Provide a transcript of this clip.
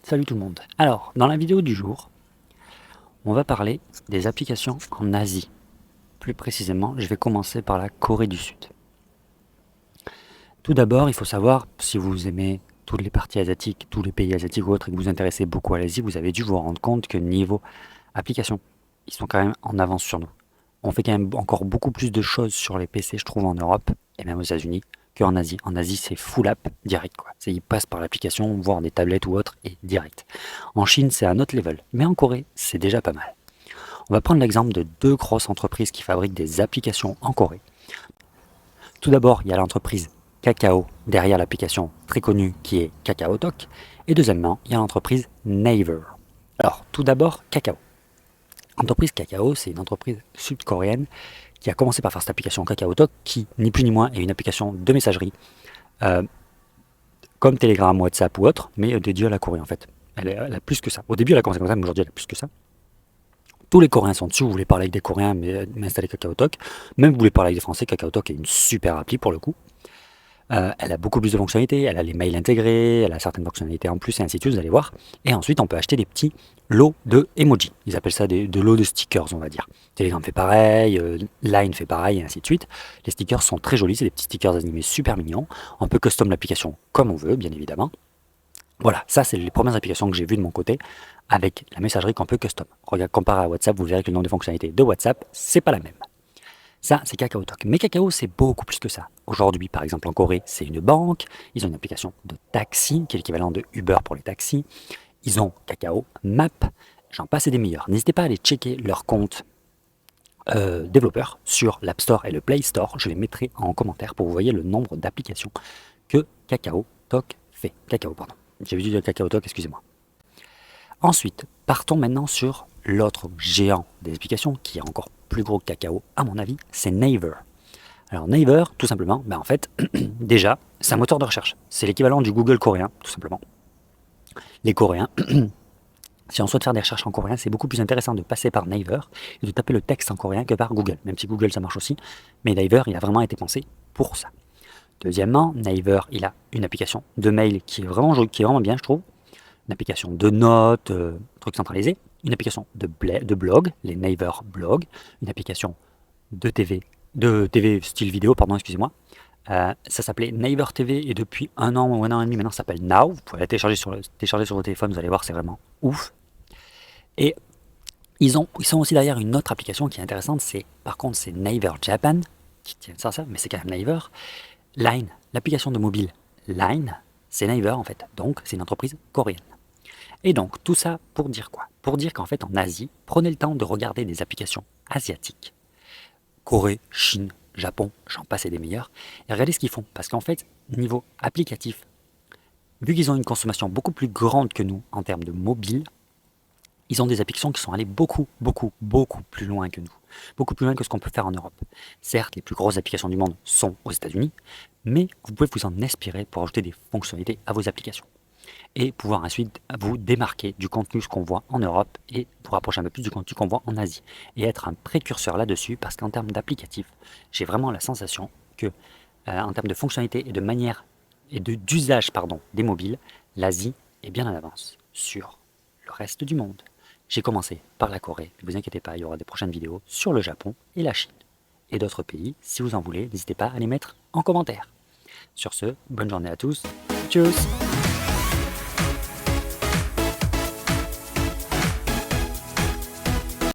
Salut tout le monde. Alors, dans la vidéo du jour, on va parler des applications en Asie. Plus précisément, je vais commencer par la Corée du Sud. Tout d'abord, il faut savoir, si vous aimez toutes les parties asiatiques, tous les pays asiatiques ou autres, et que vous vous intéressez beaucoup à l'Asie, vous avez dû vous rendre compte que niveau application, ils sont quand même en avance sur nous. On fait quand même encore beaucoup plus de choses sur les PC, je trouve, en Europe, et même aux États-Unis, qu'en Asie. En Asie, c'est full app direct, quoi. Ils passent par l'application, voire des tablettes ou autres, et direct. En Chine, c'est un autre level. Mais en Corée, c'est déjà pas mal. On va prendre l'exemple de deux grosses entreprises qui fabriquent des applications en Corée. Tout d'abord, il y a l'entreprise Kakao derrière l'application très connue qui est KakaoTalk. Et deuxièmement, il y a l'entreprise Naver. Alors, tout d'abord, Kakao. L'entreprise Kakao, c'est une entreprise sud-coréenne qui a commencé par faire cette application KakaoTalk qui, ni plus ni moins, est une application de messagerie euh, comme Telegram, WhatsApp ou autre, mais dédiée à la Corée en fait. Elle a plus que ça. Au début, elle a commencé comme ça, mais aujourd'hui, elle a plus que ça. Tous les Coréens sont dessus. Vous voulez parler avec des Coréens, mais installez KakaoTalk. Même vous voulez parler avec des Français, KakaoTalk est une super appli pour le coup. Elle a beaucoup plus de fonctionnalités, elle a les mails intégrés, elle a certaines fonctionnalités en plus et ainsi de suite, vous allez voir. Et ensuite, on peut acheter des petits lots de emojis. Ils appellent ça de lots de stickers, on va dire. Telegram fait pareil, Line fait pareil et ainsi de suite. Les stickers sont très jolis, c'est des petits stickers animés super mignons. On peut custom l'application comme on veut, bien évidemment. Voilà, ça c'est les premières applications que j'ai vues de mon côté avec la messagerie qu'on peut custom. Regarde, comparé à WhatsApp, vous verrez que le nombre de fonctionnalités de WhatsApp, c'est pas la même. Ça, c'est KakaoTalk. Mais Kakao, c'est beaucoup plus que ça. Aujourd'hui, par exemple, en Corée, c'est une banque. Ils ont une application de taxi, qui est l'équivalent de Uber pour les taxis. Ils ont Kakao Map. J'en passe et des meilleurs. N'hésitez pas à aller checker leur compte développeur sur l'App Store et le Play Store. Je les mettrai en commentaire pour que vous voyez le nombre d'applications que KakaoTalk fait. Kakao, pardon. J'avais dit KakaoTalk, excusez-moi. Ensuite, partons maintenant sur l'autre géant des applications, qui est encore plus gros que Kakao, à mon avis, c'est Naver. Alors Naver, tout simplement, en fait, déjà, c'est un moteur de recherche. C'est l'équivalent du Google coréen, tout simplement. Les Coréens, si on souhaite faire des recherches en coréen, c'est beaucoup plus intéressant de passer par Naver et de taper le texte en coréen que par Google. Même si Google, ça marche aussi, mais Naver, il a vraiment été pensé pour ça. Deuxièmement, Naver, il a une application de mail qui est vraiment jolie, qui est vraiment bien, je trouve. Une application de notes, trucs centralisés, une application de blog, les Naver Blog, une application de TV style vidéo, pardon, excusez-moi. Ça s'appelait Naver TV et depuis un an ou un an et demi maintenant ça s'appelle Now. Vous pouvez la télécharger sur vos téléphones, vous allez voir, c'est vraiment ouf. Et ils sont aussi derrière une autre application qui est intéressante, par contre c'est Naver Japan, qui tient ça, mais c'est quand même Naver. Line, l'application de mobile Line, c'est Naver en fait, donc c'est une entreprise coréenne. Et donc, tout ça pour dire quoi? Pour dire qu'en fait, en Asie, prenez le temps de regarder des applications asiatiques. Corée, Chine, Japon, j'en passe et des meilleurs. Et regardez ce qu'ils font. Parce qu'en fait, niveau applicatif, vu qu'ils ont une consommation beaucoup plus grande que nous en termes de mobile, ils ont des applications qui sont allées beaucoup, beaucoup, beaucoup plus loin que nous. Beaucoup plus loin que ce qu'on peut faire en Europe. Certes, les plus grosses applications du monde sont aux États-Unis, mais vous pouvez vous en inspirer pour ajouter des fonctionnalités à vos applications et pouvoir ensuite vous démarquer du contenu qu'on voit en Europe et vous rapprocher un peu plus du contenu qu'on voit en Asie et être un précurseur là-dessus parce qu'en termes d'applicatif, j'ai vraiment la sensation que en termes de fonctionnalité et de manière et d'usage des mobiles, l'Asie est bien en avance sur le reste du monde. J'ai commencé par la Corée, ne vous inquiétez pas, il y aura des prochaines vidéos sur le Japon et la Chine. Et d'autres pays, si vous en voulez, n'hésitez pas à les mettre en commentaire. Sur ce, bonne journée à tous, tchuss!